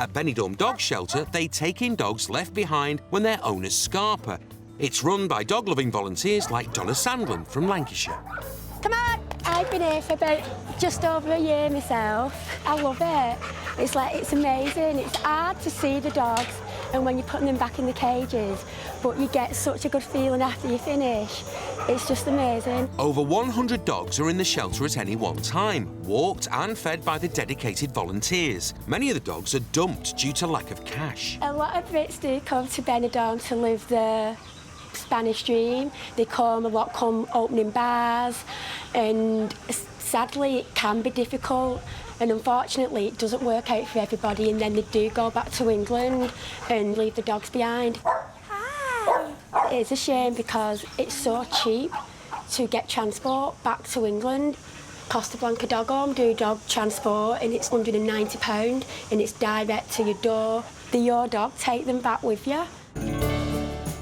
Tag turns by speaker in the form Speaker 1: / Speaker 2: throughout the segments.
Speaker 1: At Benidorm Dog Shelter, they take in dogs left behind when their owners scarper. It's run by dog-loving volunteers like Donna Sandlin from Lancashire.
Speaker 2: Come on! I've been here for about just over a year myself. I love it. It's amazing. It's hard to see the dogs and when you're putting them back in the cages, but you get such a good feeling after you finish. It's just amazing.
Speaker 1: Over 100 dogs are in the shelter at any one time, walked and fed by the dedicated volunteers. Many of the dogs are dumped due to lack of cash.
Speaker 2: A lot of Brits do come to Benidorm to live the Spanish dream. They come opening bars, and sadly it can be difficult, and unfortunately it doesn't work out for everybody, and then they do go back to England and leave the dogs behind. Hi. It's a shame because it's so cheap to get transport back to England. Costa Blanca Dog Home do dog transport, and it's £190 and it's direct to your door. Your dog, take them back with you.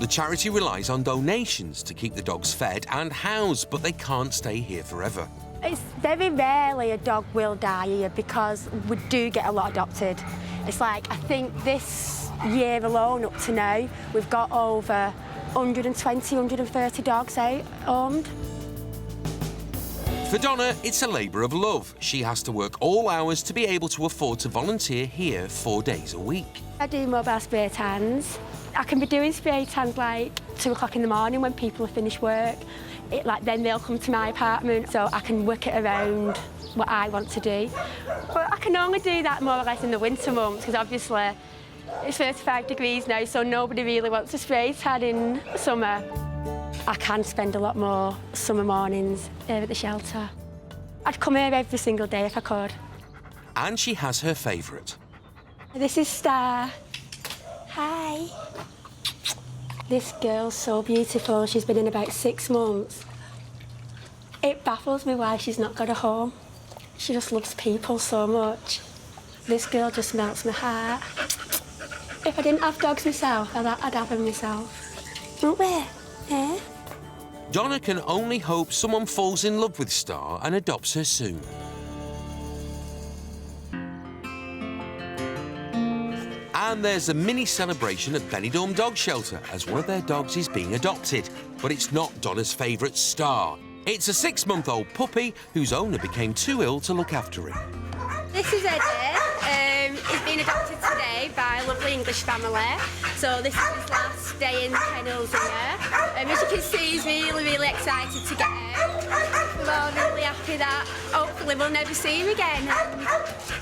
Speaker 1: The charity relies on donations to keep the dogs fed and housed, but they can't stay here forever.
Speaker 2: It's very rarely a dog will die here because we do get a lot adopted. It's like, I think this year alone up to now, we've got over 120, 130 dogs out owned.
Speaker 1: For Donna, it's a labour of love. She has to work all hours to be able to afford to volunteer here 4 days a week.
Speaker 2: I do mobile spray tans. I can be doing spray tans like 2 o'clock in the morning when people have finished work. Then they'll come to my apartment, so I can work it around what I want to do. But I can only do that more or less in the winter months, because obviously it's 35 degrees now, so nobody really wants a spray tan in summer. I can spend a lot more summer mornings here at the shelter. I'd come here every single day if I could.
Speaker 1: And she has her favourite.
Speaker 2: This is Star. Hi. This girl's so beautiful. She's been in about 6 months. It baffles me why she's not got a home. She just loves people so much. This girl just melts my heart. If I didn't have dogs myself, I'd have them myself. Won't we? Yeah?
Speaker 1: Donna can only hope someone falls in love with Star and adopts her soon. And there's a mini celebration at Benidorm Dog Shelter as one of their dogs is being adopted. But it's not Donna's favourite, Star. It's a 6-month-old puppy whose owner became too ill to look after him.
Speaker 2: This is Eddie. He's been adopted today by a lovely English family. So this is his last day in the kennels here. As you can see, he's really, really excited to get out. We're all really happy that hopefully we'll never see him again.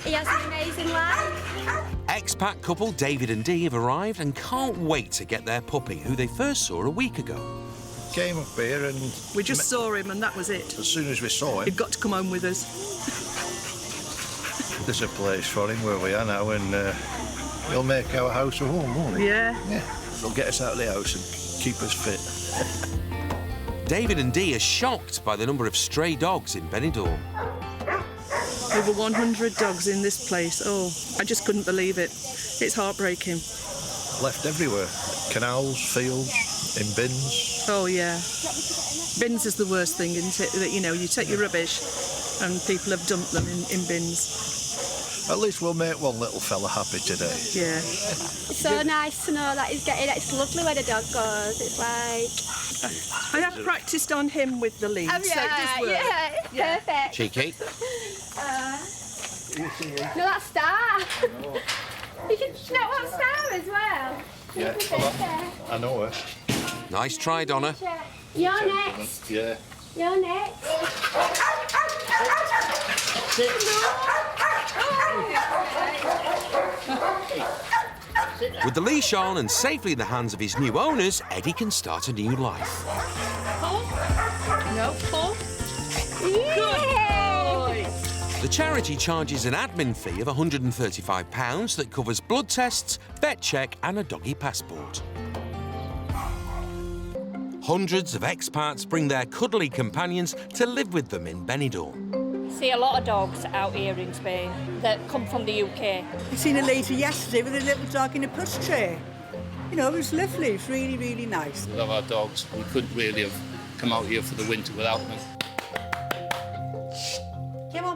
Speaker 2: He has an amazing life.
Speaker 1: Expat couple David and Dee have arrived and can't wait to get their puppy, who they first saw a week ago.
Speaker 3: Came up here and...
Speaker 4: We just saw him and that was it.
Speaker 3: As soon as we saw him...
Speaker 4: He'd got to come home with us.
Speaker 3: There's a place for him where we are now, and he'll make our house a home, won't he?
Speaker 4: Yeah.
Speaker 3: He'll get us out of the house and keep us fit.
Speaker 1: David and Dee are shocked by the number of stray dogs in Benidorm.
Speaker 4: Over 100 dogs in this place. Oh, I just couldn't believe it. It's heartbreaking.
Speaker 3: Left everywhere. Canals, fields, in bins.
Speaker 4: Oh, yeah. Bins is the worst thing, isn't it? That, you know, you take your rubbish and people have dumped them in bins.
Speaker 3: At least we'll make one little fella happy today.
Speaker 4: Yeah.
Speaker 2: It's so nice to know that he's getting it. It's lovely when a dog goes. It's like...
Speaker 4: I have practised on him with the lead, so it does work.
Speaker 2: Yeah, perfect.
Speaker 1: Cheeky.
Speaker 2: No, that's Star. You can know what Star as well.
Speaker 3: Yeah, I know her.
Speaker 1: Nice try, Donna.
Speaker 2: You're next.
Speaker 3: Yeah.
Speaker 2: You're next.
Speaker 1: With the leash on and safely in the hands of his new owners, Eddie can start a new life.
Speaker 4: No, pull.
Speaker 2: Yeah.
Speaker 1: The charity charges an admin fee of £135 that covers blood tests, vet check and a doggy passport. Hundreds of expats bring their cuddly companions to live with them in Benidorm.
Speaker 5: See a lot of dogs out here in Spain that come from the UK.
Speaker 6: I seen a lady yesterday with a little dog in a push tray. You know, it was lovely. It was really, really nice.
Speaker 7: We love our dogs. We couldn't really have come out here for the winter without them.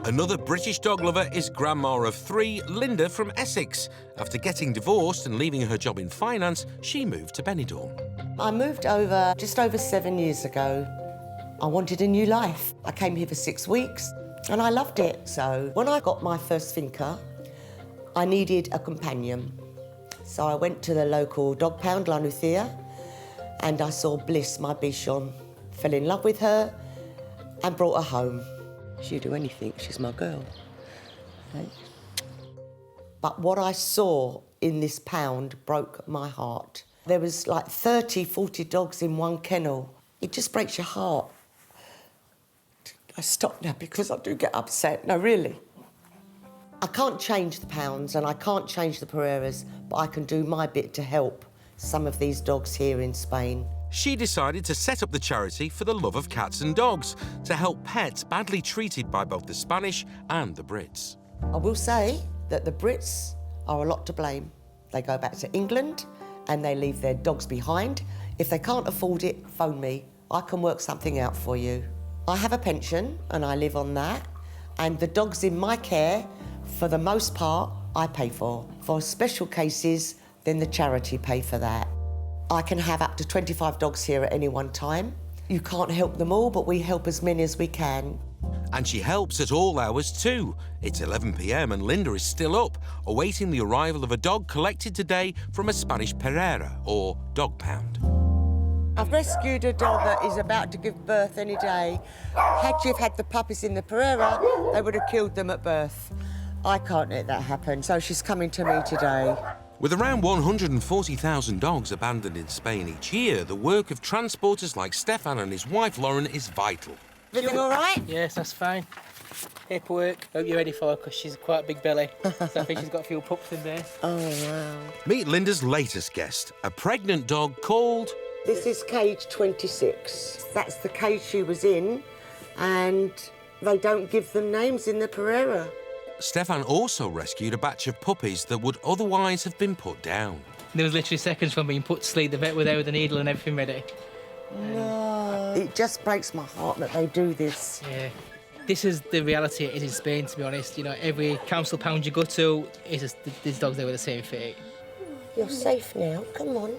Speaker 1: Another British dog lover is grandma of 3, Linda from Essex. After getting divorced and leaving her job in finance, she moved to Benidorm.
Speaker 7: I moved over just over 7 years ago. I wanted a new life. I came here for 6 weeks and I loved it. So when I got my first finca, I needed a companion. So I went to the local dog pound, La Nucía, and I saw Bliss, my bichon, fell in love with her and brought her home. She'd do anything, she's my girl. Okay. But what I saw in this pound broke my heart. There was like 30, 40 dogs in one kennel. It just breaks your heart. I stop now because I do get upset. No, really. I can't change the pounds and I can't change the Pereiras, but I can do my bit to help some of these dogs here in Spain.
Speaker 1: She decided to set up the charity for the love of cats and dogs to help pets badly treated by both the Spanish and the Brits.
Speaker 7: I will say that the Brits are a lot to blame. They go back to England and they leave their dogs behind. If they can't afford it, phone me. I can work something out for you. I have a pension and I live on that. And the dogs in my care, for the most part, I pay for. For special cases, then the charity pay for that. I can have up to 25 dogs here at any one time. You can't help them all, but we help as many as we can.
Speaker 1: And she helps at all hours too. It's 11 p.m. and Linda is still up, awaiting the arrival of a dog collected today from a Spanish Pereira, or dog pound.
Speaker 7: I've rescued a dog that is about to give birth any day. Had you had the puppies in the Pereira, they would have killed them at birth. I can't let that happen, so she's coming to me today.
Speaker 1: With around 140,000 dogs abandoned in Spain each year, the work of transporters like Stefan and his wife Lauren is vital.
Speaker 7: Everything all right?
Speaker 8: Yes, that's fine. Hip work. Hope you're ready for her because she's quite a big belly. So I think she's got a few pups in there.
Speaker 7: Oh, wow.
Speaker 1: Meet Linda's latest guest, a pregnant dog called...
Speaker 7: This is cage 26. That's the cage she was in, and they don't give them names in the Pereira.
Speaker 1: Stefan also rescued a batch of puppies that would otherwise have been put down.
Speaker 8: There was literally seconds from being put to sleep. The vet were there with the needle and everything ready.
Speaker 7: No. It just breaks my heart that they do this.
Speaker 8: Yeah. This is the reality it is in Spain, to be honest. You know, every council pound you go to, it's just, these dogs there with the same fate.
Speaker 7: You're safe now. Come on.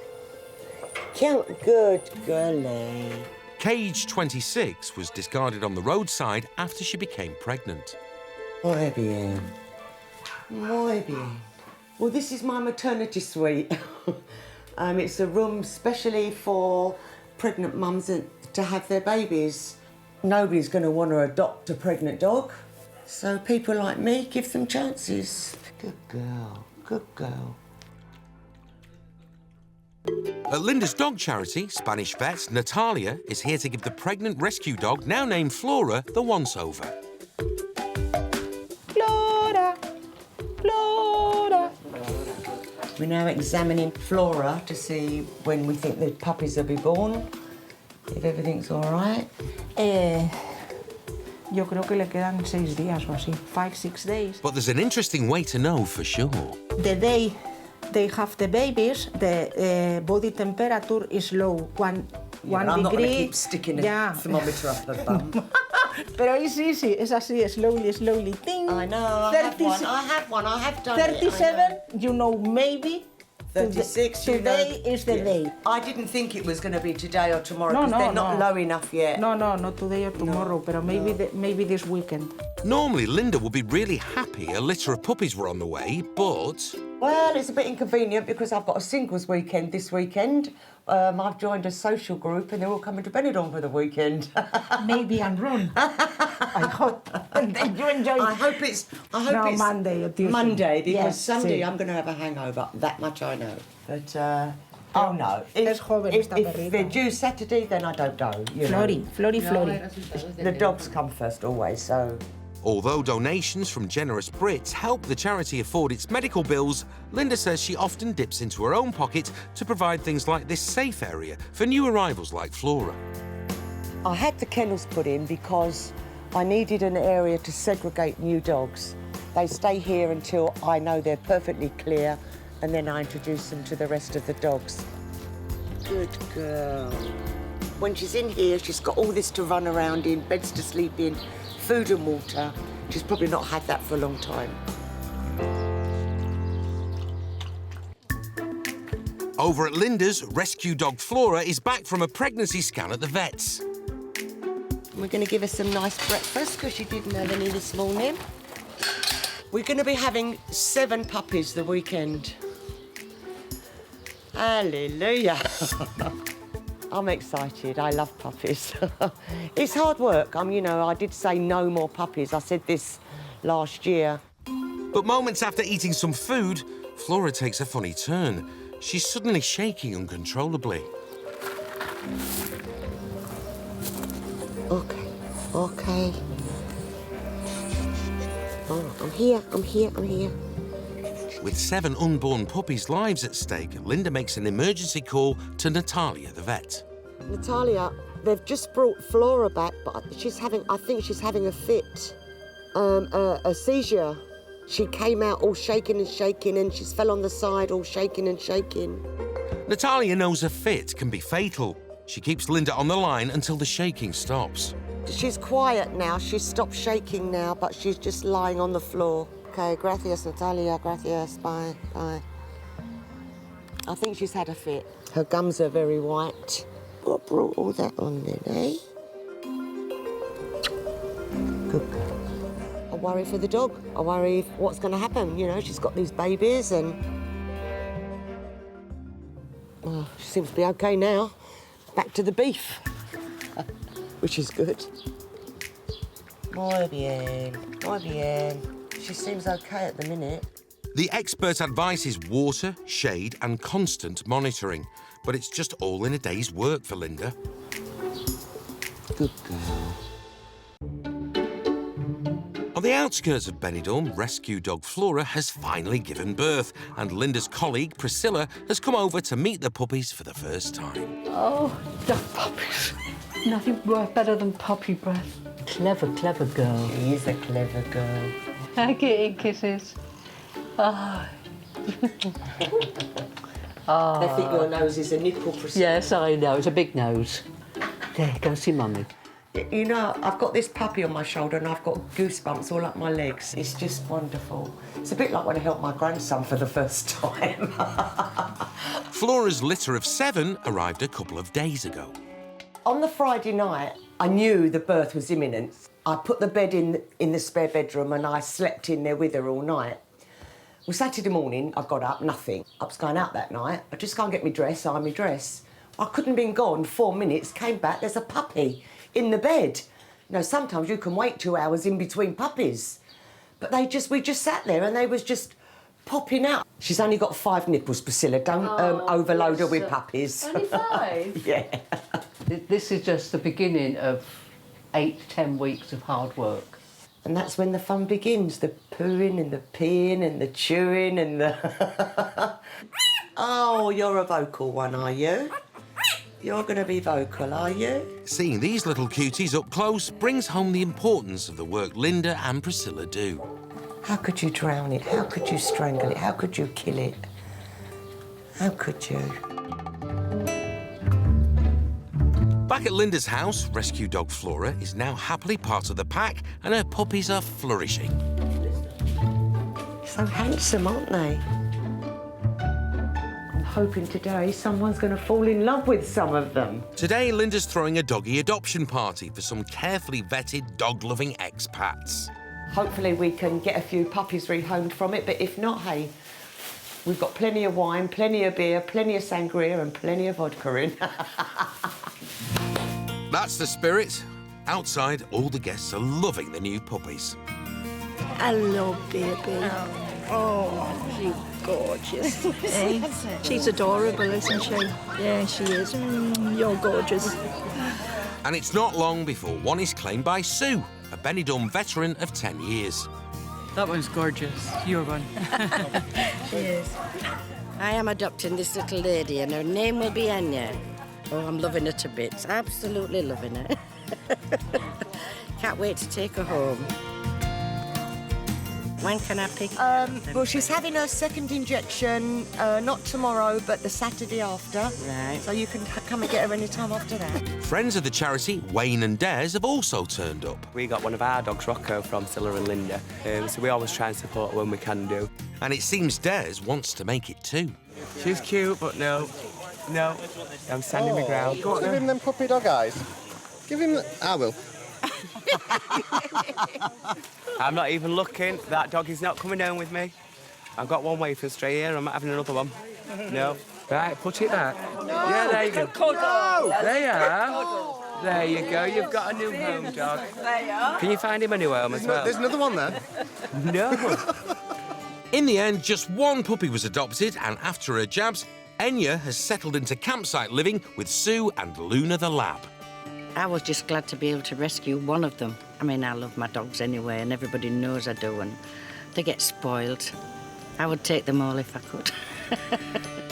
Speaker 7: Good girlie.
Speaker 1: Cage 26 was discarded on the roadside after she became pregnant.
Speaker 7: Muy bien. Muy bien. Well, this is my maternity suite. It's a room specially for pregnant mums to have their babies. Nobody's going to want to adopt a pregnant dog, so people like me give them chances. Good girl, good girl.
Speaker 1: At Linda's dog charity, Spanish vet Natalia is here to give the pregnant rescue dog, now named Flora, the once-over.
Speaker 7: Flora, Flora. We're now examining Flora to see when we think the puppies will be born, if everything's all right.
Speaker 9: Yo creo que le quedan 6 días o así, 5, 6 days.
Speaker 1: But there's an interesting way to know for sure.
Speaker 9: The day they have the babies, the body temperature is low, one
Speaker 7: I'm
Speaker 9: degree.
Speaker 7: not going to keep sticking a thermometer up her bum.
Speaker 9: Pero es easy, es así, slowly, ting.
Speaker 7: I know, I have done
Speaker 9: 37,
Speaker 7: it.
Speaker 9: you know, maybe.
Speaker 7: 36,
Speaker 9: today is the day.
Speaker 7: I didn't think it was going to be today or tomorrow
Speaker 9: No,
Speaker 7: because they're not
Speaker 9: no.
Speaker 7: low enough yet.
Speaker 9: No, not today or tomorrow, but maybe this weekend.
Speaker 1: Normally, Linda would be really happy a litter of puppies were on the way, but...
Speaker 7: Well, it's a bit inconvenient because I've got a singles weekend this weekend. I've joined a social group and they're all coming to Benidorm for the weekend.
Speaker 9: Maybe and run. I hope. And then you enjoy it.
Speaker 7: I hope it's
Speaker 9: Monday or Tuesday.
Speaker 7: Monday, because
Speaker 9: Yes,
Speaker 7: Sunday
Speaker 9: sí.
Speaker 7: I'm going to have a hangover. That much I know. But, oh no.
Speaker 9: Es joven esta
Speaker 7: If
Speaker 9: perrita.
Speaker 7: they're due Saturday, then I don't go. You know.
Speaker 9: Flori.
Speaker 7: The dogs come first always, so...
Speaker 1: Although donations from generous Brits help the charity afford its medical bills, Linda says she often dips into her own pocket to provide things like this safe area for new arrivals like Flora.
Speaker 7: I had the kennels put in because I needed an area to segregate new dogs. They stay here until I know they're perfectly clear, and then I introduce them to the rest of the dogs. Good girl. When she's in here, she's got all this to run around in, beds to sleep in, food and water. She's probably not had that for a long time.
Speaker 1: Over at Linda's, rescue dog Flora is back from a pregnancy scan at the vet's.
Speaker 7: We're going to give her some nice breakfast because she didn't have any this morning. We're going to be having 7 puppies the weekend. Hallelujah. I'm excited. I love puppies. It's hard work. You know, I did say no more puppies. I said this last year.
Speaker 1: But moments after eating some food, Flora takes a funny turn. She's suddenly shaking uncontrollably.
Speaker 7: OK. Oh, I'm here.
Speaker 1: With 7 unborn puppies' lives at stake, Linda makes an emergency call to Natalia, the vet.
Speaker 7: Natalia, they've just brought Flora back, but I think she's having a fit, a seizure. She came out all shaking and she's fell on the side all shaking and shaking.
Speaker 1: Natalia knows a fit can be fatal. She keeps Linda on the line until the shaking stops.
Speaker 7: She's quiet now. She's stopped shaking now, but she's just lying on the floor. OK, gracias, Natalia, gracias, bye. I think she's had a fit. Her gums are very white. What brought all that on then, eh? Good girl. I worry for the dog. I worry what's going to happen. You know, she's got these babies and... Oh, she seems to be OK now. Back to the beef, which is good. Muy bien. She seems OK at the minute.
Speaker 1: The expert advice is water, shade and constant monitoring. But it's just all in a day's work for Linda.
Speaker 7: Good girl.
Speaker 1: On the outskirts of Benidorm, rescue dog Flora has finally given birth, and Linda's colleague, Priscilla, has come over to meet the puppies for the first time.
Speaker 10: Oh, the puppies. Nothing works better than puppy breath. Clever girl.
Speaker 7: She is a clever girl.
Speaker 10: I get in kisses. Oh. Oh.
Speaker 7: They think your nose is a nipple, Priscilla.
Speaker 10: Yes, I know. It's a big nose. There, go see Mummy.
Speaker 7: You know, I've got this puppy on my shoulder and I've got goosebumps all up my legs. It's just wonderful. It's a bit like when I helped my grandson for the first time.
Speaker 1: Flora's litter of 7 arrived a couple of days ago.
Speaker 7: On the Friday night, I knew the birth was imminent. I put the bed in the spare bedroom and I slept in there with her all night. Well, Saturday morning, I got up, nothing. I was going out that night. I just can't get my dress, iron my dress. I couldn't have been gone 4 minutes, came back, there's a puppy in the bed. You know, sometimes you can wait 2 hours in between puppies. But we just sat there and they was just popping out. She's only got 5 nipples, Priscilla. Don't overload her with puppies.
Speaker 10: Only 5?
Speaker 7: Yeah.
Speaker 10: This is just the beginning of 8 to 10 weeks of hard work.
Speaker 7: And that's when the fun begins, the pooing and the peeing and the chewing and the... Oh, you're a vocal one, are you? You're going to be vocal, are you?
Speaker 1: Seeing these little cuties up close brings home the importance of the work Linda and Priscilla do.
Speaker 7: How could you drown it? How could you strangle it? How could you kill it? How could you?
Speaker 1: Back at Linda's house, rescue dog Flora is now happily part of the pack and her puppies are flourishing.
Speaker 7: So handsome, aren't they? I'm hoping today someone's going to fall in love with some of them.
Speaker 1: Today, Linda's throwing a doggy adoption party for some carefully vetted, dog-loving expats.
Speaker 7: Hopefully we can get a few puppies rehomed from it, but if not, hey, we've got plenty of wine, plenty of beer, plenty of sangria and plenty of vodka in.
Speaker 1: That's the spirit. Outside, all the guests are loving the new puppies.
Speaker 6: Hello, baby. Oh, she's gorgeous. Eh? She's adorable, isn't she? Yeah, she is. You're gorgeous.
Speaker 1: And it's not long before one is claimed by Sue, a Benidorm veteran of 10 years.
Speaker 11: That one's gorgeous. Your one.
Speaker 12: She is. I am adopting this little lady and her name will be Anya. Oh, I'm loving her to bits. Absolutely loving her. Can't wait to take her home. When can I pick?
Speaker 7: Well, she's having her second injection, not tomorrow, but the Saturday after.
Speaker 12: Right.
Speaker 7: So you can come and get her any time after that.
Speaker 1: Friends of the charity, Wayne and Des, have also turned up.
Speaker 13: We got one of our dogs, Rocco, from Scylla and Linda, so we always try and support when we can do.
Speaker 1: And it seems Des wants to make it too.
Speaker 13: She's cute, but no, I'm standing my ground.
Speaker 3: Go on, give him them puppy dog eyes. Give him... I will.
Speaker 13: I'm not even looking. That dog is not coming home with me. I've got one way for stray here. I'm not having another one. No. Right, put it back. No. Yeah, there you go. No. There you are. There you go. You've got a new home, dog. Can you find him a new home as well?
Speaker 3: There's another one there.
Speaker 13: No.
Speaker 1: In the end, just one puppy was adopted, and after her jabs, Enya has settled into campsite living with Sue and Luna the lab.
Speaker 12: I was just glad to be able to rescue one of them. I mean, I love my dogs anyway, and everybody knows I do, and they get spoiled. I would take them all if I could.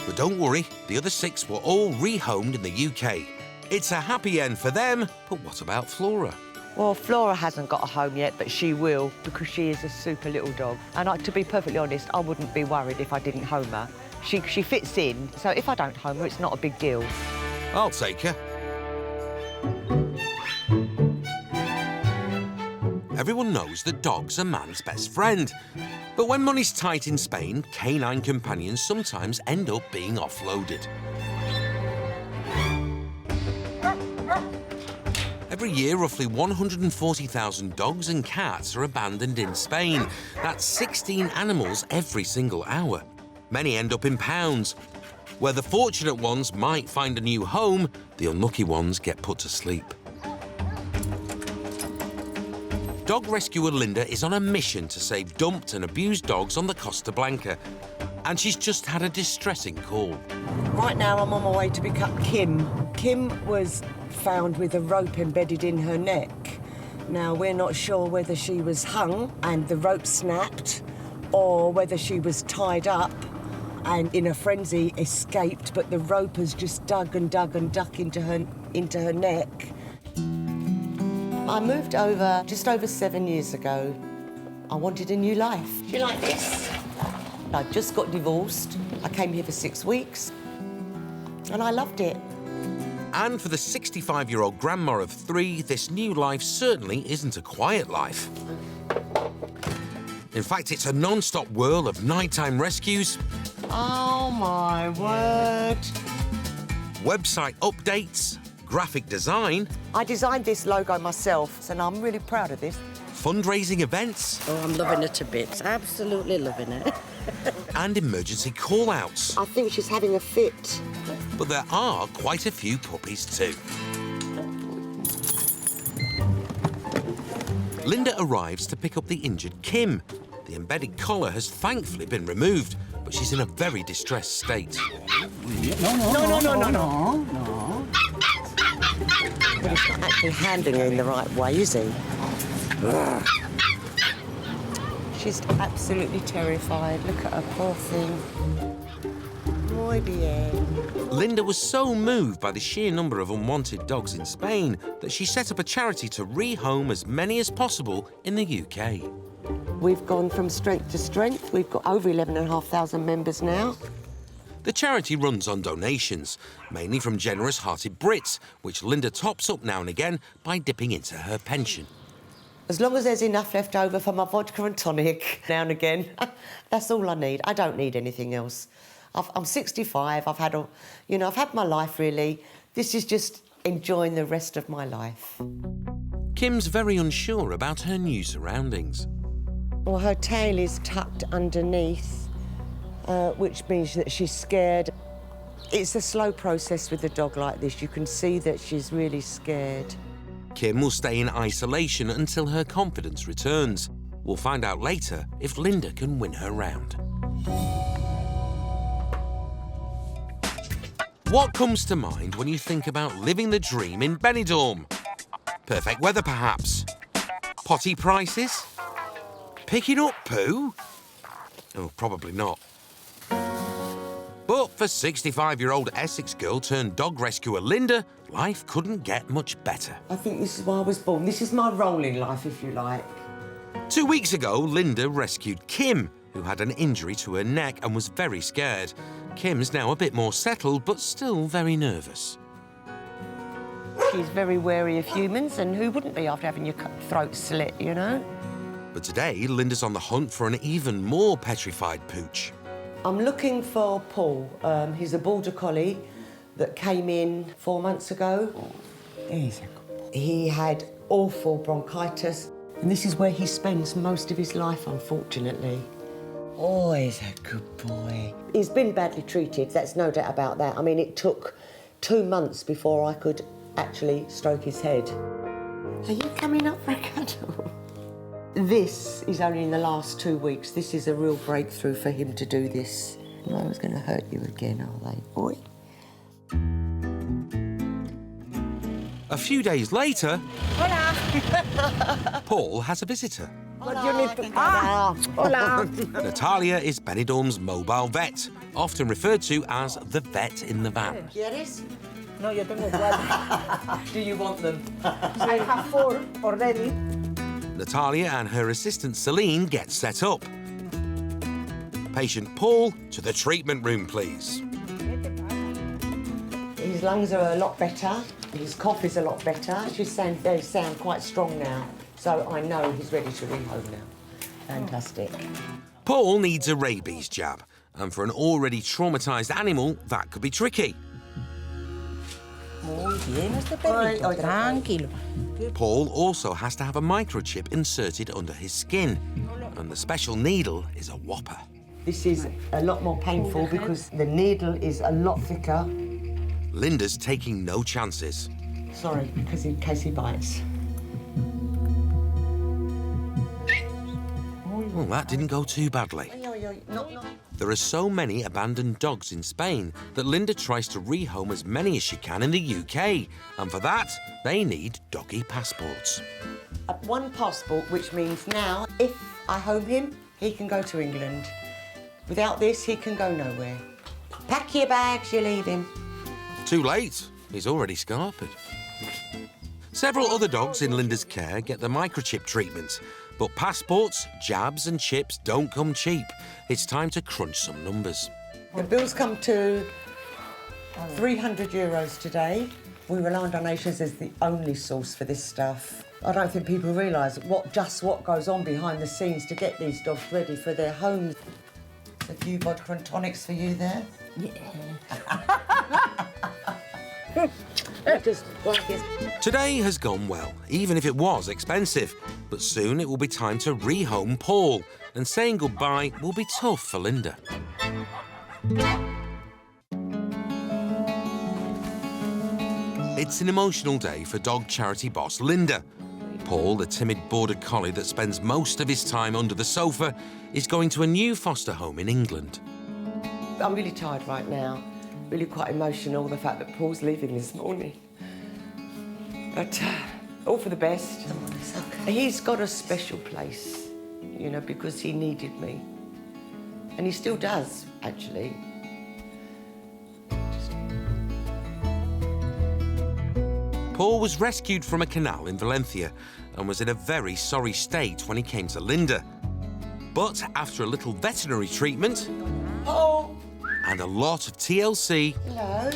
Speaker 1: But don't worry, the other 6 were all rehomed in the UK. It's a happy end for them, but what about Flora?
Speaker 7: Well, Flora hasn't got a home yet, but she will, because she is a super little dog. And to be perfectly honest, I wouldn't be worried if I didn't home her. She fits in, so if I don't home her, it's not a big deal.
Speaker 1: I'll take her. Everyone knows that dogs are man's best friend. But when money's tight in Spain, canine companions sometimes end up being offloaded. Every year, roughly 140,000 dogs and cats are abandoned in Spain. That's 16 animals every single hour. Many end up in pounds. Where the fortunate ones might find a new home, the unlucky ones get put to sleep. Dog rescuer Linda is on a mission to save dumped and abused dogs on the Costa Blanca. And she's just had a distressing call.
Speaker 7: Right now, I'm on my way to pick up Kim. Kim was found with a rope embedded in her neck. Now, we're not sure whether she was hung and the rope snapped, or whether she was tied up and in a frenzy escaped, but the rope has just dug and dug and dug into her neck. I moved over just over 7 years ago. I wanted a new life. Do you like this? I just got divorced. I came here for 6 weeks, and I loved it.
Speaker 1: And for the 65-year-old grandma of 3, this new life certainly isn't a quiet life. In fact, it's a non-stop whirl of nighttime rescues.
Speaker 7: Oh, my word.
Speaker 1: Website updates, graphic design.
Speaker 7: I designed this logo myself, and I'm really proud of this.
Speaker 1: Fundraising events.
Speaker 12: Oh, I'm loving it to bits. Absolutely loving it.
Speaker 1: And emergency call-outs.
Speaker 7: I think she's having a fit.
Speaker 1: But there are quite a few puppies too. Linda arrives to pick up the injured Kim. The embedded collar has thankfully been removed, but she's in a very distressed state.
Speaker 7: No. But he's not actually handling her in the right way, is he? She's absolutely terrified. Look at her, poor thing. Muy bien.
Speaker 1: Linda was so moved by the sheer number of unwanted dogs in Spain that she set up a charity to rehome as many as possible in the UK.
Speaker 7: We've gone from strength to strength. We've got over 11,500 members now.
Speaker 1: The charity runs on donations, mainly from generous-hearted Brits, which Linda tops up now and again by dipping into her pension.
Speaker 7: As long as there's enough left over for my vodka and tonic now and again, that's all I need. I don't need anything else. I'm 65. I've had my life, really. This is just enjoying the rest of my life.
Speaker 1: Kim's very unsure about her new surroundings.
Speaker 7: Well, her tail is tucked underneath, which means that she's scared. It's a slow process with a dog like this. You can see that she's really scared.
Speaker 1: Kim will stay in isolation until her confidence returns. We'll find out later if Linda can win her round. What comes to mind when you think about living the dream in Benidorm? Perfect weather, perhaps? Potty prices? Picking up poo? Oh, probably not. But for 65-year-old Essex girl turned dog rescuer Linda, life couldn't get much better.
Speaker 7: I think this is why I was born. This is my role in life, if you like.
Speaker 1: 2 weeks ago, Linda rescued Kim, who had an injury to her neck and was very scared. Kim's now a bit more settled, but still very nervous.
Speaker 7: She's very wary of humans, and who wouldn't be after having your throat slit, you know?
Speaker 1: But today, Linda's on the hunt for an even more petrified pooch.
Speaker 7: I'm looking for Paul. He's a border collie that came in 4 months ago. He had awful bronchitis, and this is where he spends most of his life, unfortunately. Oh, he's a good boy. He's been badly treated, that's no doubt about that. I mean, it took 2 months before I could actually stroke his head. Are you coming up for a cuddle? This is only in the last 2 weeks. This is a real breakthrough for him to do this. No one's going to hurt you again, are they, boy?
Speaker 1: A few days later,
Speaker 7: Hola!
Speaker 1: Paul has a visitor.
Speaker 7: What do you need to... Hola!
Speaker 1: Natalia is Benidorm's mobile vet, often referred to as the vet in the van.
Speaker 7: ¿Quieres?
Speaker 9: No, yo tengo 4.
Speaker 7: Do you want them?
Speaker 9: I have 4 already.
Speaker 1: Natalia and her assistant Celine get set up. Patient Paul to the treatment room, please.
Speaker 7: His lungs are a lot better. His cough is a lot better. They sound quite strong now. So I know he's ready to rehome now. Fantastic.
Speaker 1: Paul needs a rabies jab, and for an already traumatized animal, that could be tricky.
Speaker 7: Muy bien, este perrito.
Speaker 9: Tranquilo.
Speaker 1: Paul also has to have a microchip inserted under his skin, and the special needle is a whopper.
Speaker 7: This is a lot more painful because the needle is a lot thicker.
Speaker 1: Linda's taking no chances.
Speaker 7: Sorry, because in case he bites.
Speaker 1: Well, that didn't go too badly. There are so many abandoned dogs in Spain that Linda tries to rehome as many as she can in the UK. And for that, they need doggy passports.
Speaker 7: One passport, which means now, if I home him, he can go to England. Without this, he can go nowhere. Pack your bags, you leave him.
Speaker 1: Too late. He's already scarpered. Several other dogs in Linda's care get the microchip treatment. But passports, jabs and chips don't come cheap. It's time to crunch some numbers.
Speaker 7: The bill's come to €300 today. We rely on donations as the only source for this stuff. I don't think people realise what goes on behind the scenes to get these dogs ready for their homes. A few vodka and tonics for you there. Yeah.
Speaker 1: Today has gone well, even if it was expensive. But soon it will be time to rehome Paul, and saying goodbye will be tough for Linda. It's an emotional day for dog charity boss Linda. Paul, the timid border collie that spends most of his time under the sofa, is going to a new foster home in England.
Speaker 7: I'm really tired right now. Really quite emotional, the fact that Paul's leaving this morning. But all for the best. He's got a special place, you know, because he needed me. And he still does, actually.
Speaker 1: Paul was rescued from a canal in Valencia and was in a very sorry state when he came to Linda. But after a little veterinary treatment and a lot of TLC,
Speaker 7: Hello.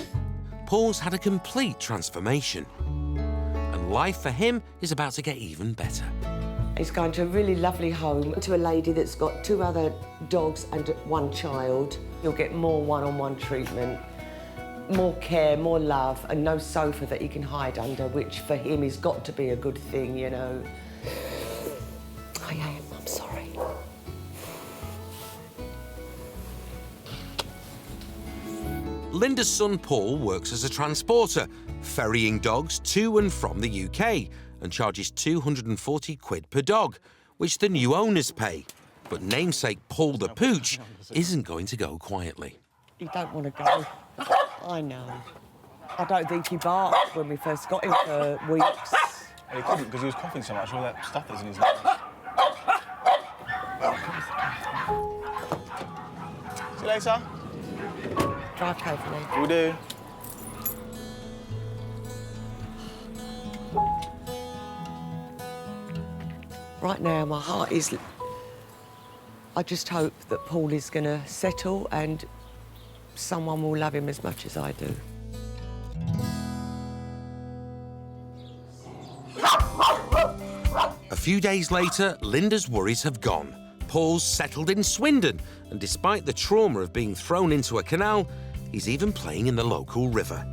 Speaker 1: Paul's had a complete transformation. And life for him is about to get even better.
Speaker 7: He's going to a really lovely home, to a lady that's got 2 other dogs and 1 child. He'll get more one-on-one treatment, more care, more love, and no sofa that he can hide under, which for him has got to be a good thing, you know. I'm sorry.
Speaker 1: Linda's son Paul works as a transporter, ferrying dogs to and from the UK, and charges £240 per dog, which the new owners pay. But namesake Paul the Pooch isn't going to go quietly.
Speaker 7: You don't want to go. I know. I don't think he barked when we first got him for weeks.
Speaker 14: He couldn't because he was coughing so much, all that stuff that's in his nose. See you later.
Speaker 7: Drive carefully.
Speaker 14: Will do.
Speaker 7: Right now, my heart is... I just hope that Paul is going to settle and someone will love him as much as I do.
Speaker 1: A few days later, Linda's worries have gone. Paul's settled in Swindon, and despite the trauma of being thrown into a canal, he's even playing in the local river.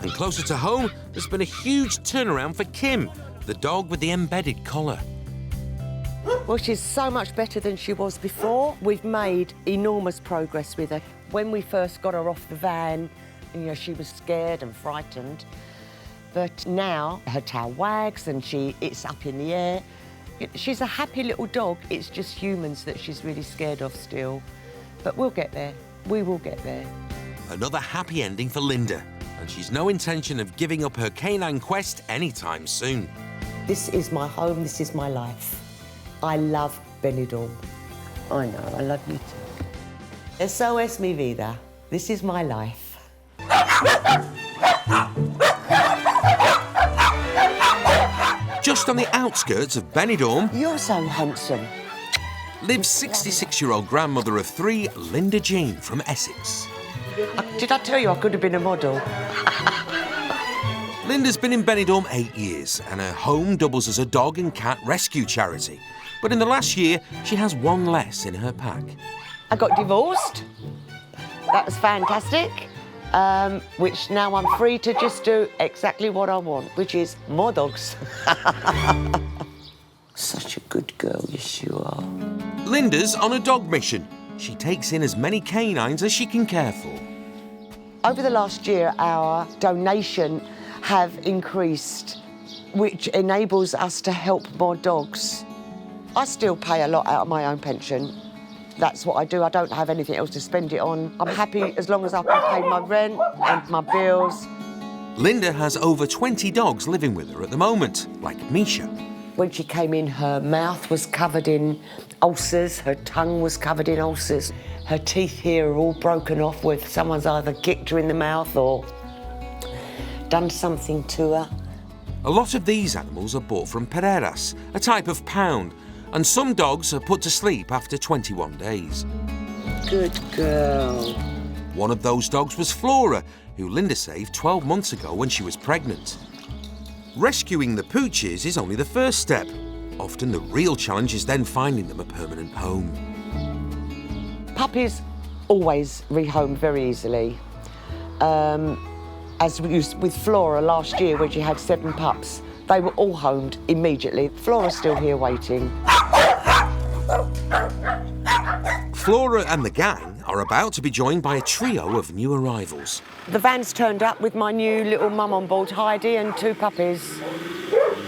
Speaker 1: And closer to home, there's been a huge turnaround for Kim, the dog with the embedded collar.
Speaker 7: Well, she's so much better than she was before. We've made enormous progress with her. When we first got her off the van, you know, she was scared and frightened. But now her tail wags and it's up in the air. She's a happy little dog. It's just humans that she's really scared of still. But we'll get there. We will get there.
Speaker 1: Another happy ending for Linda, and she's no intention of giving up her canine quest anytime soon.
Speaker 7: This is my home, this is my life. I love Benidorm. I know, I love you too. Eso es mi vida. This is my life.
Speaker 1: Just on the outskirts of Benidorm...
Speaker 7: You're so handsome.
Speaker 1: ...lives 66-year-old grandmother of 3, Linda Jean from Essex.
Speaker 7: Did I tell you I could have been a model?
Speaker 1: Linda's been in Benidorm 8 years, and her home doubles as a dog and cat rescue charity. But in the last year, she has one less in her pack.
Speaker 7: I got divorced. That was fantastic. Which now I'm free to just do exactly what I want, which is more dogs. Such a good girl, yes you are.
Speaker 1: Linda's on a dog mission. She takes in as many canines as she can care for.
Speaker 7: Over the last year, our donation have increased, which enables us to help more dogs. I still pay a lot out of my own pension. That's what I do. I don't have anything else to spend it on. I'm happy as long as I can pay my rent and my bills.
Speaker 1: Linda has over 20 dogs living with her at the moment, like Misha.
Speaker 7: When she came in, her mouth was covered in ulcers, her tongue was covered in ulcers. Her teeth here are all broken off with someone's either kicked her in the mouth or done something to her.
Speaker 1: A lot of these animals are bought from Pereiras, a type of pound, and some dogs are put to sleep after 21 days.
Speaker 7: Good girl.
Speaker 1: One of those dogs was Flora, who Linda saved 12 months ago when she was pregnant. Rescuing the pooches is only the first step. Often the real challenge is then finding them a permanent home.
Speaker 7: Puppies always rehome very easily. As with Flora last year when she had 7 pups, they were all homed immediately. Flora's still here waiting.
Speaker 1: Flora and the gang are about to be joined by a trio of new arrivals.
Speaker 7: The van's turned up with my new little mum on board, Heidi, and 2 puppies.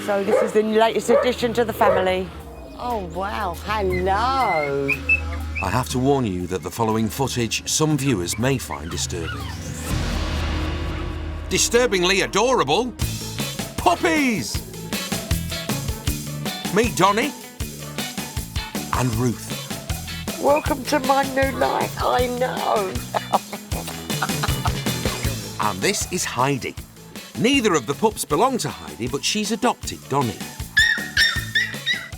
Speaker 7: So this is the latest addition to the family. Oh, wow, hello.
Speaker 1: I have to warn you that the following footage some viewers may find disturbing. Disturbingly adorable puppies! Meet Donnie and Ruth.
Speaker 7: Welcome to my new life, I know.
Speaker 1: And this is Heidi. Neither of the pups belong to Heidi, but she's adopted Donnie.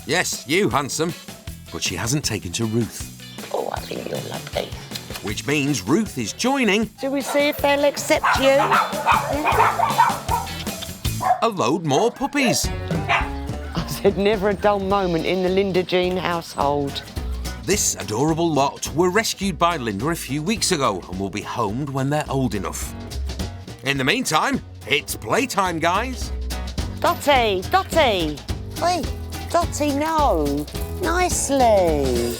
Speaker 1: Yes, you, handsome. But she hasn't taken to Ruth.
Speaker 7: Oh, I think you're lovely.
Speaker 1: Which means Ruth is joining...
Speaker 7: Shall we see if they'll accept you?
Speaker 1: A load more puppies.
Speaker 7: I said never a dull moment in the Linda Jean household.
Speaker 1: This adorable lot were rescued by Linda a few weeks ago and will be homed when they're old enough. In the meantime, it's playtime, guys.
Speaker 7: Dottie, Dottie. Hey, Dottie, no. Nicely.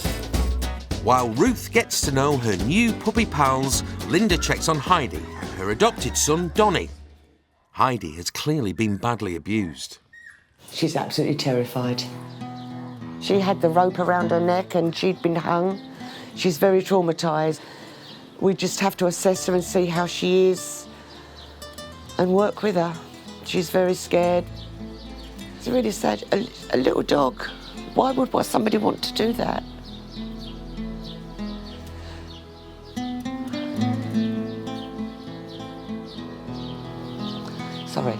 Speaker 1: While Ruth gets to know her new puppy pals, Linda checks on Heidi and her adopted son, Donnie. Heidi has clearly been badly abused.
Speaker 7: She's absolutely terrified. She had the rope around her neck and she'd been hung. She's very traumatized. We just have to assess her and see how she is and work with her. She's very scared. It's really sad. A little dog. Why would somebody want to do that? Sorry.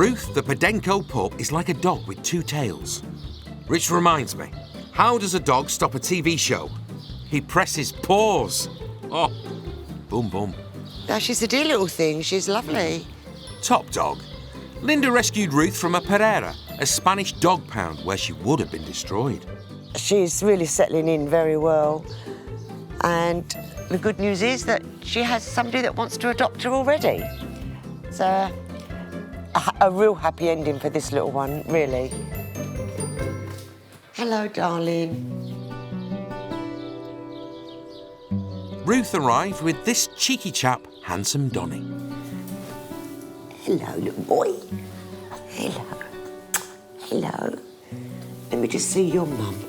Speaker 1: Ruth, the Podenco pup, is like a dog with two tails. Which reminds me, how does a dog stop a TV show? He presses pause. Oh, boom, boom.
Speaker 7: No, she's a dear little thing. She's lovely.
Speaker 1: Top dog. Linda rescued Ruth from a Pereira, a Spanish dog pound where she would have been destroyed.
Speaker 7: She's really settling in very well. And the good news is that she has somebody that wants to adopt her already. It's a real happy ending for this little one, really. Hello, darling.
Speaker 1: Ruth arrived with this cheeky chap, Handsome Donny.
Speaker 7: Hello, little boy. Hello. Hello. Let me just see your mum.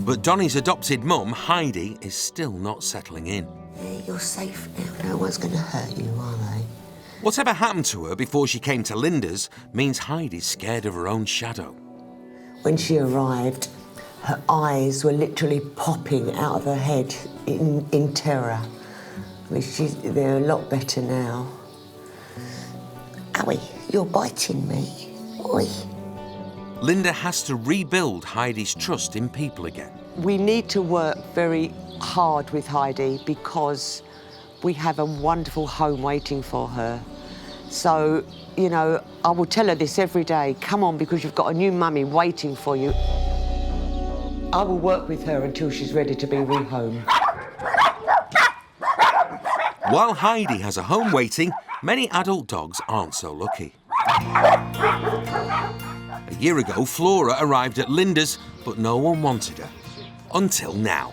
Speaker 1: But Donny's adopted mum, Heidi, is still not settling in.
Speaker 7: Yeah, you're safe now. No one's going to hurt you, are they?
Speaker 1: Whatever happened to her before she came to Linda's means Heidi's scared of her own shadow.
Speaker 7: When she arrived, her eyes were literally popping out of her head in terror. I mean, they're a lot better now. Owie, you're biting me. Oi.
Speaker 1: Linda has to rebuild Heidi's trust in people again.
Speaker 7: We need to work very hard with Heidi because we have a wonderful home waiting for her. So, you know, I will tell her this every day. Come on, because you've got a new mummy waiting for you. I will work with her until she's ready to be rehomed.
Speaker 1: While Heidi has a home waiting, many adult dogs aren't so lucky. A year ago, Flora arrived at Linda's, but no one wanted her. Until now.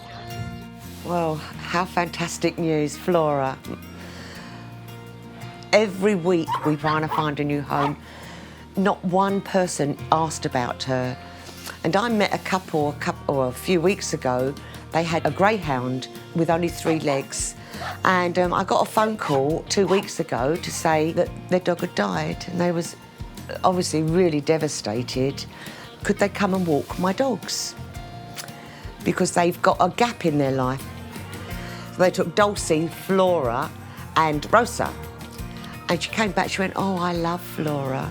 Speaker 7: Well, how fantastic news, Flora. Every week we're trying to find a new home. Not one person asked about her. And I met a couple a few weeks ago. They had a greyhound with only 3 legs. And I got a phone call 2 weeks ago to say that their dog had died, and they was obviously really devastated. Could they come and walk my dogs? Because they've got a gap in their life. So they took Dulcie, Flora and Rosa. And she came back, she went, oh, I love Flora.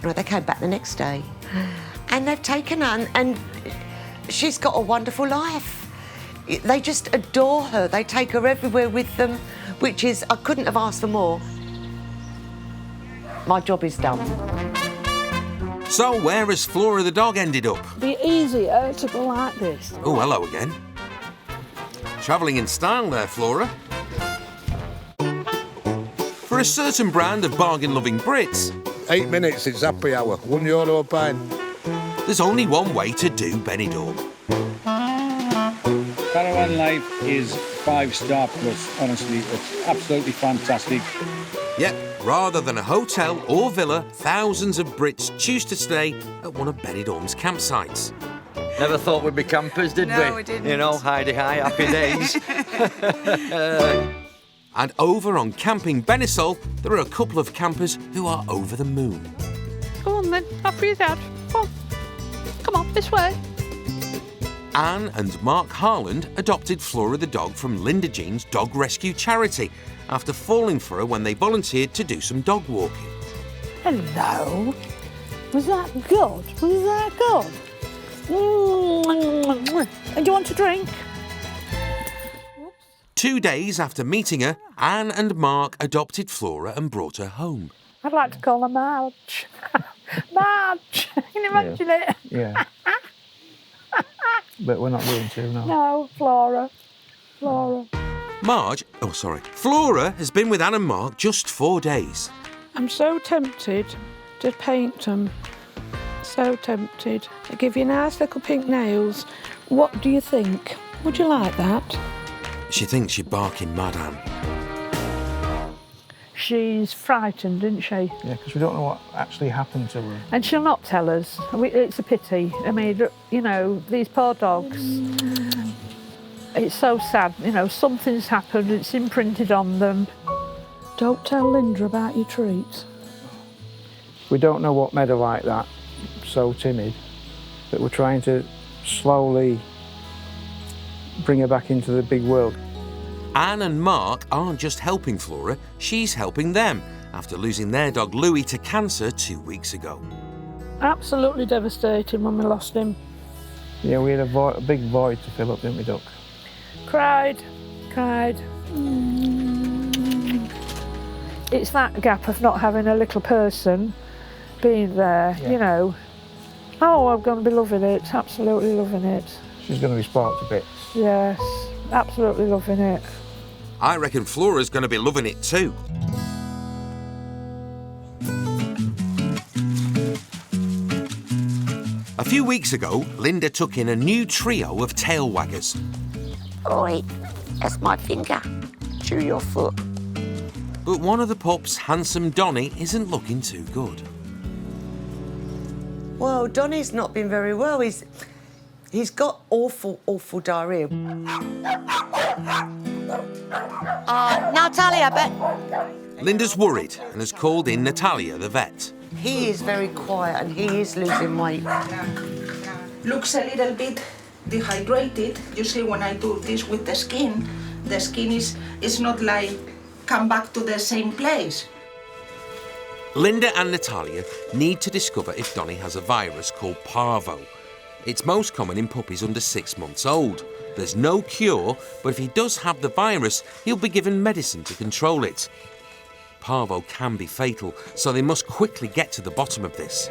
Speaker 7: And they came back the next day. And they've taken her, and she's got a wonderful life. They just adore her. They take her everywhere with them, which is, I couldn't have asked for more. My job is done.
Speaker 1: So where has Flora the dog ended up?
Speaker 10: Be easier to go like this.
Speaker 1: Oh, hello again. Travelling in style there, Flora. For a certain brand of bargain-loving Brits...
Speaker 3: 8 minutes, it's happy hour. €1 a pint.
Speaker 1: There's only one way to do Benidorm.
Speaker 15: Caravan life is 5-star plus, honestly. It's absolutely fantastic.
Speaker 1: Yep, rather than a hotel or villa, thousands of Brits choose to stay at one of Benidorm's campsites.
Speaker 16: Never thought we'd be campers, did we?
Speaker 17: No, we didn't.
Speaker 16: You know, Heidi High, happy days.
Speaker 1: And over on Camping Benisol, there are a couple of campers who are over the moon.
Speaker 10: Go on then, after your dad. Come on, this way.
Speaker 1: Anne and Mark Harland adopted Flora the dog from Linda Jean's dog rescue charity after falling for her when they volunteered to do some dog walking.
Speaker 10: Hello. Was that good? Was that good? And do you want a drink?
Speaker 1: 2 days after meeting her, Anne and Mark adopted Flora and brought her home.
Speaker 10: I'd like to call her Marge. Marge! Can you imagine it?
Speaker 15: Yeah. But we're not going to, no.
Speaker 10: No, Flora. Flora.
Speaker 1: Flora has been with Anne and Mark just 4 days.
Speaker 10: I'm so tempted to paint them. So tempted. They give you nice little pink nails. What do you think? Would you like that?
Speaker 1: She thinks you're barking mad, Anne.
Speaker 10: She's frightened, isn't she?
Speaker 15: Yeah, because we don't know what actually happened to her.
Speaker 10: And she'll not tell us. It's a pity. I mean, you know, these poor dogs. It's so sad. You know, something's happened. It's imprinted on them. Don't tell Linda about your treats.
Speaker 15: We don't know what made her like that, so timid, but we're trying to slowly bring her back into the big world.
Speaker 1: Anne and Mark aren't just helping Flora, she's helping them after losing their dog Louis to cancer 2 weeks ago.
Speaker 10: Absolutely devastating when we lost him.
Speaker 15: Yeah, we had a big void to fill up, didn't we, Duck?
Speaker 10: Cried. It's that gap of not having a little person being there, you know. Oh, I'm going to be loving it, absolutely loving it.
Speaker 15: She's going to be spoilt a bit.
Speaker 10: Yes, absolutely loving it.
Speaker 1: I reckon Flora's going to be loving it too. A few weeks ago, Linda took in a new trio of tail waggers.
Speaker 7: Oi, that's my finger. Chew your foot.
Speaker 1: But one of the pups, handsome Donny, isn't looking too good.
Speaker 7: Well, Donny's not been very well. He's got awful diarrhoea. Natalia,
Speaker 1: Linda's worried and has called in Natalia, the vet.
Speaker 7: He is very quiet and he is losing weight.
Speaker 9: Looks a little bit dehydrated. You see, when I do this with the skin is not like come back to the same place.
Speaker 1: Linda and Natalia need to discover if Donny has a virus called parvo. It's most common in puppies under 6 months old. There's no cure, but if he does have the virus, he'll be given medicine to control it. Parvo can be fatal, so they must quickly get to the bottom of this.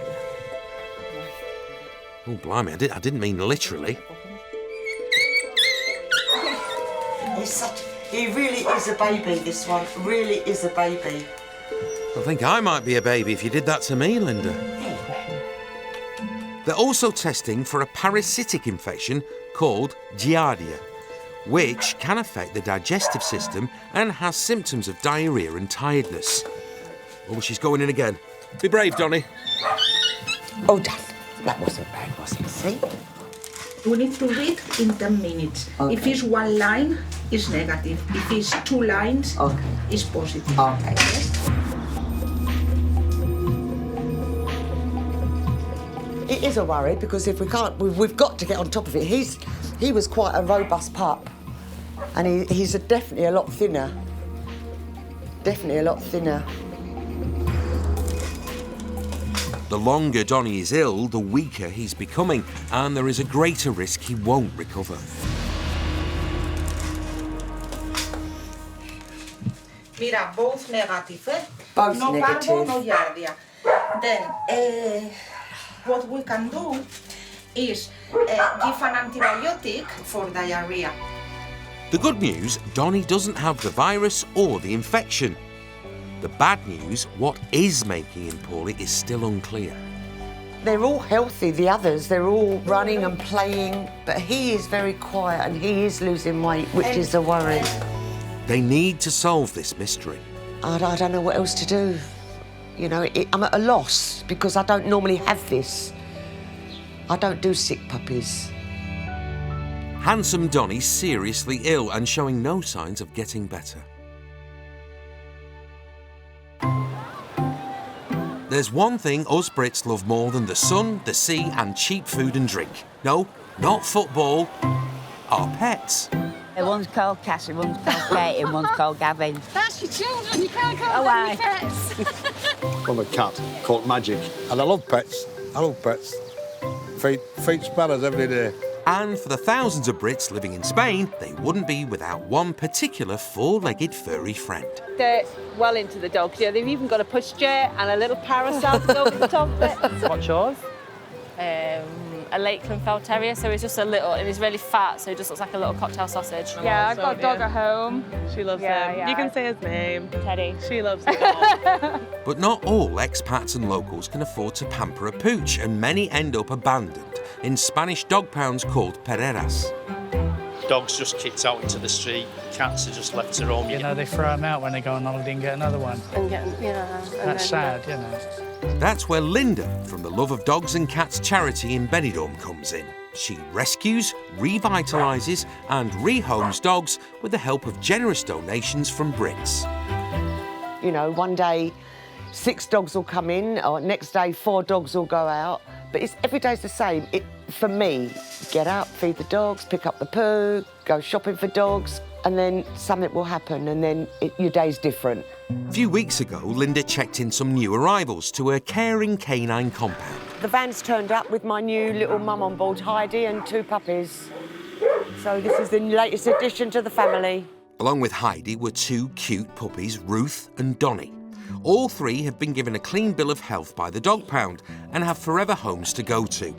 Speaker 1: Oh, blimey, I didn't mean literally.
Speaker 7: He really is a baby, this one. Really is a baby.
Speaker 1: I think I might be a baby if you did that to me, Linda. They're also testing for a parasitic infection called Giardia, which can affect the digestive system and has symptoms of diarrhoea and tiredness. Oh, she's going in again. Be brave, Donny.
Speaker 7: Oh, Dad, that wasn't bad, was it? See?
Speaker 9: We need to read in 10 minutes.
Speaker 7: Okay.
Speaker 9: If it's one line, it's negative. If it's 2 lines, it's positive.
Speaker 7: Okay. It is a worry because if we can't, we've got to get on top of it. He was quite a robust pup, and he's definitely a lot thinner. Definitely a lot thinner.
Speaker 1: The longer Donny is ill, the weaker he's becoming, and there is a greater risk he won't recover.
Speaker 9: Mira, both negative, eh?
Speaker 7: Both
Speaker 9: no
Speaker 7: negative.
Speaker 9: Parvo, no Giardia. Then, what we can do is give an antibiotic for diarrhea.
Speaker 1: The good news, Donny doesn't have the virus or the infection. The bad news, what is making him poorly is still unclear.
Speaker 7: They're all healthy, the others. They're all running and playing, but he is very quiet and he is losing weight, which is a worry.
Speaker 1: They need to solve this mystery.
Speaker 7: I don't know what else to do. You know, I'm at a loss because I don't normally have this. I don't do sick puppies.
Speaker 1: Handsome Donny's seriously ill and showing no signs of getting better. There's one thing us Brits love more than the sun, the sea and cheap food and drink. No, not football, our pets.
Speaker 17: One's called Cassie, one's called Katie, and one's called Gavin.
Speaker 18: That's your children, you can't call them pets.
Speaker 19: I'm a cat called Magic. And I love pets. Feet spellers every day.
Speaker 1: And for the thousands of Brits living in Spain, they wouldn't be without one particular four-legged furry friend.
Speaker 20: They're well into the dogs. Yeah, they've even got a pushchair and a little parasol to go over the top of it.
Speaker 11: What's yours?
Speaker 5: A Lakeland Fell Terrier, so he's just a little, and he's really fat, so he just looks like a little cocktail sausage.
Speaker 21: Yeah, I've got a dog at home.
Speaker 22: She loves him.
Speaker 21: Yeah.
Speaker 22: You can say his name.
Speaker 5: Teddy.
Speaker 22: She loves him.
Speaker 1: But not all expats and locals can afford to pamper a pooch, and many end up abandoned in Spanish dog pounds called Pereiras.
Speaker 23: Dogs just kicked out into the street, cats are just left to roam.
Speaker 11: You know, they throw them out when they go on holiday and get another one.
Speaker 5: And get,
Speaker 11: That's sad, you know.
Speaker 1: That's where Linda, from the Love of Dogs and Cats charity in Benidorm, comes in. She rescues, revitalises and rehomes dogs with the help of generous donations from Brits.
Speaker 7: You know, one day 6 dogs will come in, or next day 4 dogs will go out. But every day's the same. For me, get out, feed the dogs, pick up the poo, go shopping for dogs, and then something will happen, and then your day's different.
Speaker 1: A few weeks ago, Linda checked in some new arrivals to her caring canine compound.
Speaker 7: The van's turned up with my new little mum on board, Heidi, and 2 puppies. So this is the latest addition to the family.
Speaker 1: Along with Heidi were 2 cute puppies, Ruth and Donnie. All 3 have been given a clean bill of health by the dog pound and have forever homes to go to.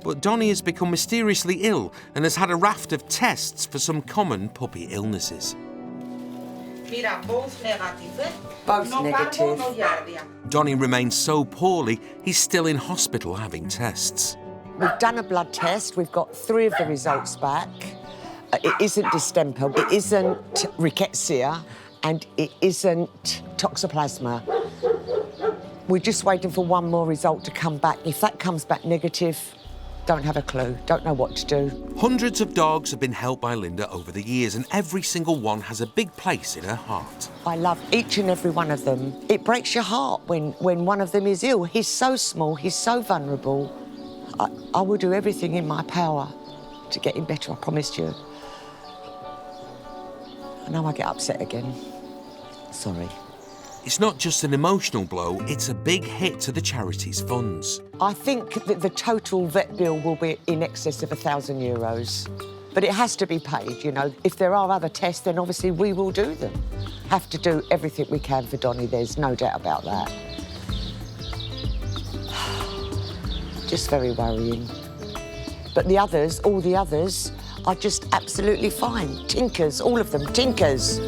Speaker 1: But Donnie has become mysteriously ill and has had a raft of tests for some common puppy illnesses.
Speaker 9: Mira, both negative.
Speaker 7: Both negative.
Speaker 9: No giardia.
Speaker 1: Donnie remains so poorly, he's still in hospital having tests.
Speaker 7: We've done a blood test. We've got 3 of the results back. It isn't distemper, it isn't rickettsia, and it isn't toxoplasma. We're just waiting for 1 more result to come back. If that comes back negative, don't have a clue, don't know what to do.
Speaker 1: Hundreds of dogs have been helped by Linda over the years, and every single one has a big place in her heart.
Speaker 7: I love each and every one of them. It breaks your heart when one of them is ill. He's so small, he's so vulnerable. I will do everything in my power to get him better, I promised you. I know I get upset again. Sorry.
Speaker 1: It's not just an emotional blow, it's a big hit to the charity's funds.
Speaker 7: I think that the total vet bill will be in excess of €1,000. But it has to be paid, you know. If there are other tests, then obviously we will do them. Have to do everything we can for Donnie, there's no doubt about that. Just very worrying. But the others, all the others, are just absolutely fine. Tinkers, all of them, tinkers.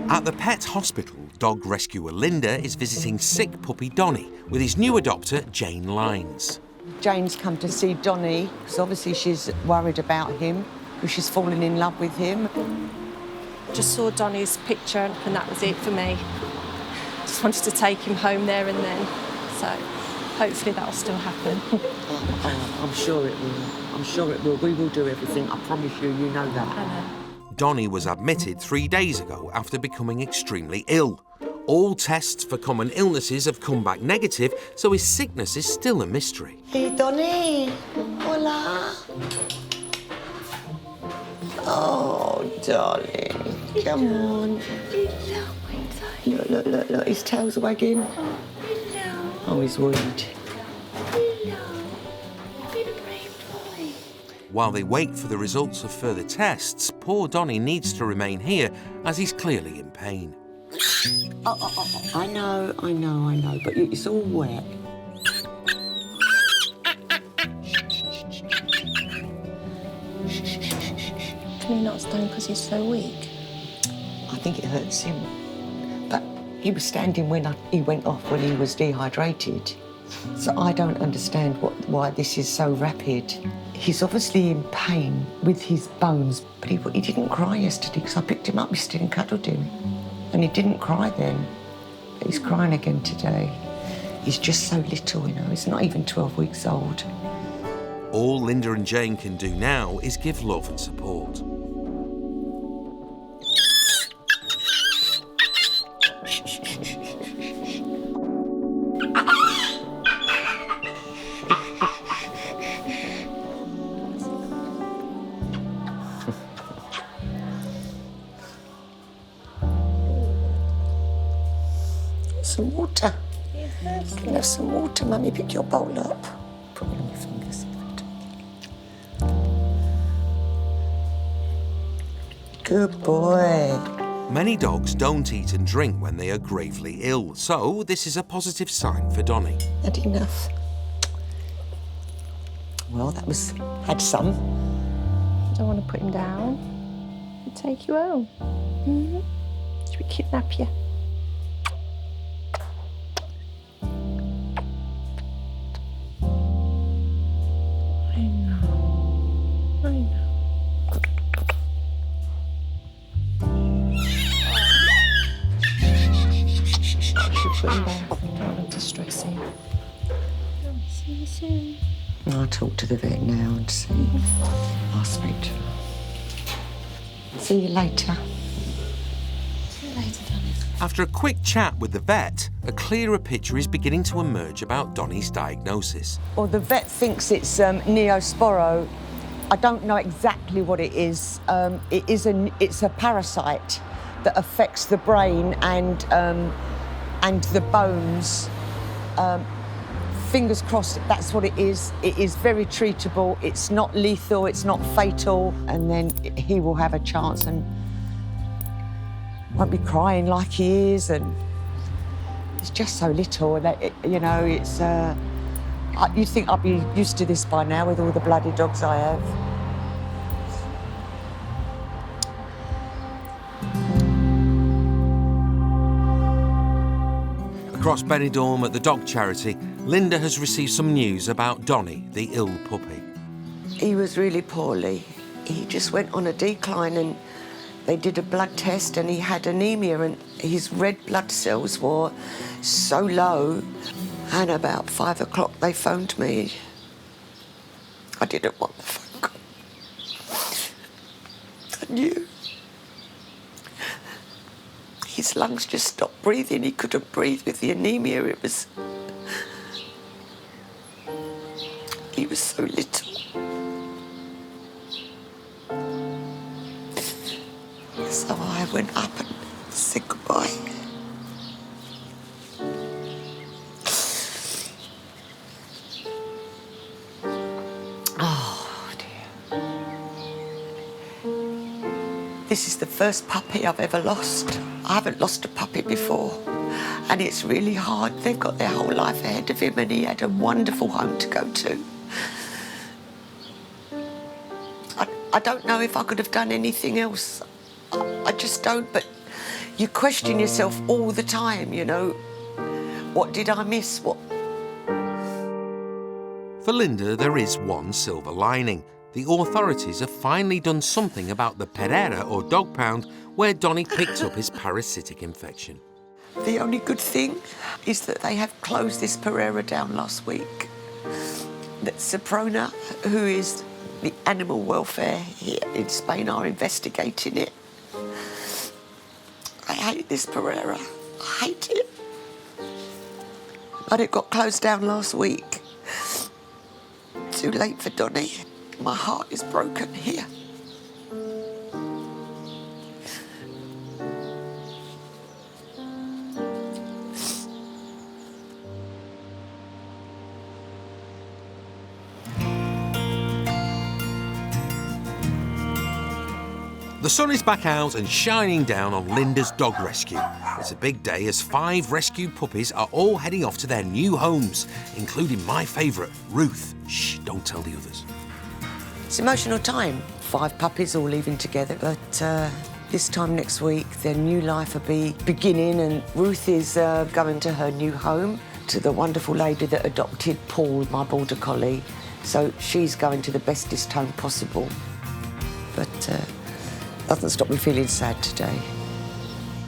Speaker 1: At the pet hospital, dog rescuer Linda is visiting sick puppy Donnie with his new adopter, Jane Lyons.
Speaker 7: Jane's come to see Donnie, because obviously she's worried about him, because she's fallen in love with him.
Speaker 5: Just saw Donnie's picture and that was it for me. Just wanted to take him home there and then. So hopefully that'll still happen.
Speaker 7: I'm sure it will. I'm sure it will. We will do everything. I promise you, you know that.
Speaker 5: I know.
Speaker 1: Donnie was admitted 3 days ago after becoming extremely ill. All tests for common illnesses have come back negative, so his sickness is still a mystery.
Speaker 7: Hey, Donnie. Hola. Oh, darling. Come on. Look, his tail's wagging. Oh, he's worried.
Speaker 1: While they wait for the results of further tests, poor Donnie needs to remain here as he's clearly in pain.
Speaker 7: I know, but it's all wet.
Speaker 5: Can he not stand because he's so weak?
Speaker 7: I think it hurts him. But he was standing when he went off when he was dehydrated. So I don't understand why this is so rapid. He's obviously in pain with his bones, but he didn't cry yesterday because I picked him up yesterday and cuddled him. And he didn't cry then. But he's crying again today. He's just so little, you know, he's not even 12 weeks old.
Speaker 1: All Linda and Jane can do now is give love and support.
Speaker 7: Some water. You can have some water, Mummy. Pick your bowl up. Put it on your fingers. Good boy.
Speaker 1: Many dogs don't eat and drink when they are gravely ill, so this is a positive sign for Donnie.
Speaker 7: Had enough. Well, had some.
Speaker 5: Don't want to put him down. I'll take you home. Mm-hmm. Should we kidnap you? Put him down. Don't want him to stress him. See you soon.
Speaker 7: I'll talk to the vet now and see. I'll speak to her. See you later.
Speaker 5: See you
Speaker 1: After a quick chat with the vet, a clearer picture is beginning to emerge about Donnie's diagnosis.
Speaker 7: Well, the vet thinks it's Neosporo. I don't know exactly what it is. It's a parasite that affects the brain and the bones. Fingers crossed that's what it is. It is very treatable. It's not lethal. It's not fatal. And then he will have a chance and won't be crying like he is. And it's just so little that you know it's. You'd think I'd be used to this by now with all the bloody dogs I have.
Speaker 1: Across Benidorm at the dog charity, Linda has received some news about Donnie, the ill puppy.
Speaker 7: He was really poorly. He just went on a decline and they did a blood test and he had anemia and his red blood cells were so low. And about 5 o'clock they phoned me. I didn't want the phone call. I knew. His lungs just stopped breathing. He couldn't breathe with the anemia. He was so little. So I went up and said goodbye. Oh, dear. This is the first puppy I've ever lost. I haven't lost a puppy before, and it's really hard. They've got their whole life ahead of him, and he had a wonderful home to go to. I don't know if I could have done anything else. I just don't, but you question yourself all the time, you know. What did I miss? What?
Speaker 1: For Linda, there is one silver lining. The authorities have finally done something about the Pereira or dog pound where Donnie picked up his parasitic infection.
Speaker 7: The only good thing is that they have closed this Pereira down last week. That Seprona, who is the animal welfare here in Spain, are investigating it. I hate this Pereira. I hate it. But it got closed down last week. Too late for Donnie. My heart is broken here.
Speaker 1: The sun is back out and shining down on Linda's dog rescue. It's a big day as 5 rescued puppies are all heading off to their new homes, including my favourite, Ruth. Shh, don't tell the others.
Speaker 7: It's emotional time. 5 puppies all leaving together, but this time next week their new life will be beginning, and Ruth is going to her new home, to the wonderful lady that adopted Paul, my border collie. So she's going to the bestest home possible. But doesn't stop me feeling sad today.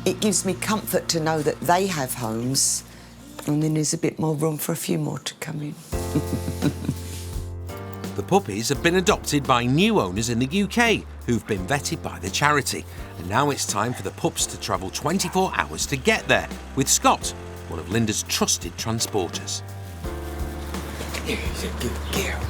Speaker 7: It gives me comfort to know that they have homes, and then there's a bit more room for a few more to come in.
Speaker 1: The puppies have been adopted by new owners in the UK who've been vetted by the charity. And now it's time for the pups to travel 24 hours to get there, with Scott, one of Linda's trusted transporters.
Speaker 7: He's a good girl.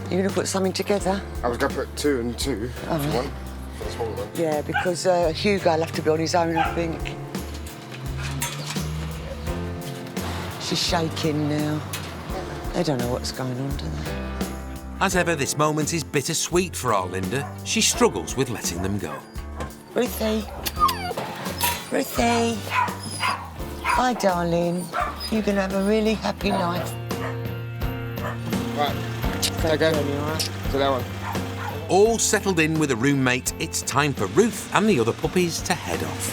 Speaker 7: You're going to put something together?
Speaker 2: I was going to put 2 and 2 for one, for the smaller one.
Speaker 7: Yeah, because Hugo will have to be on his own, I think. She's shaking now. They don't know what's going on, do they?
Speaker 1: As ever, this moment is bittersweet for our Linda. She struggles with letting them go.
Speaker 7: Ruthie. Ruthie. Hi, darling. You're going to have a really happy life.
Speaker 2: Right. Okay. So that one.
Speaker 1: All settled in with a roommate, it's time for Ruth and the other puppies to head off.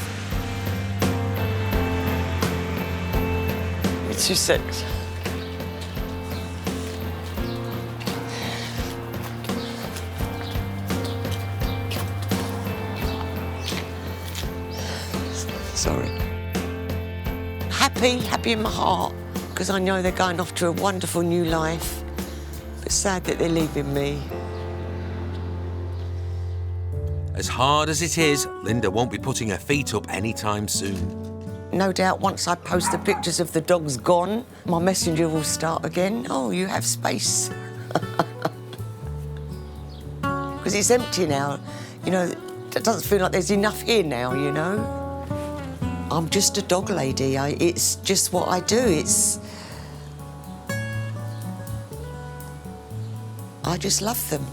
Speaker 7: It's your 6. Sorry. Happy in my heart, because I know they're going off to a wonderful new life. But sad that they're leaving me.
Speaker 1: As hard as it is, Linda won't be putting her feet up anytime soon.
Speaker 7: No doubt once I post the pictures of the dogs gone, my messenger will start again. Oh, you have space. Because it's empty now. You know, it doesn't feel like there's enough here now, you know. I'm just a dog lady. It's just what I do. I just love them.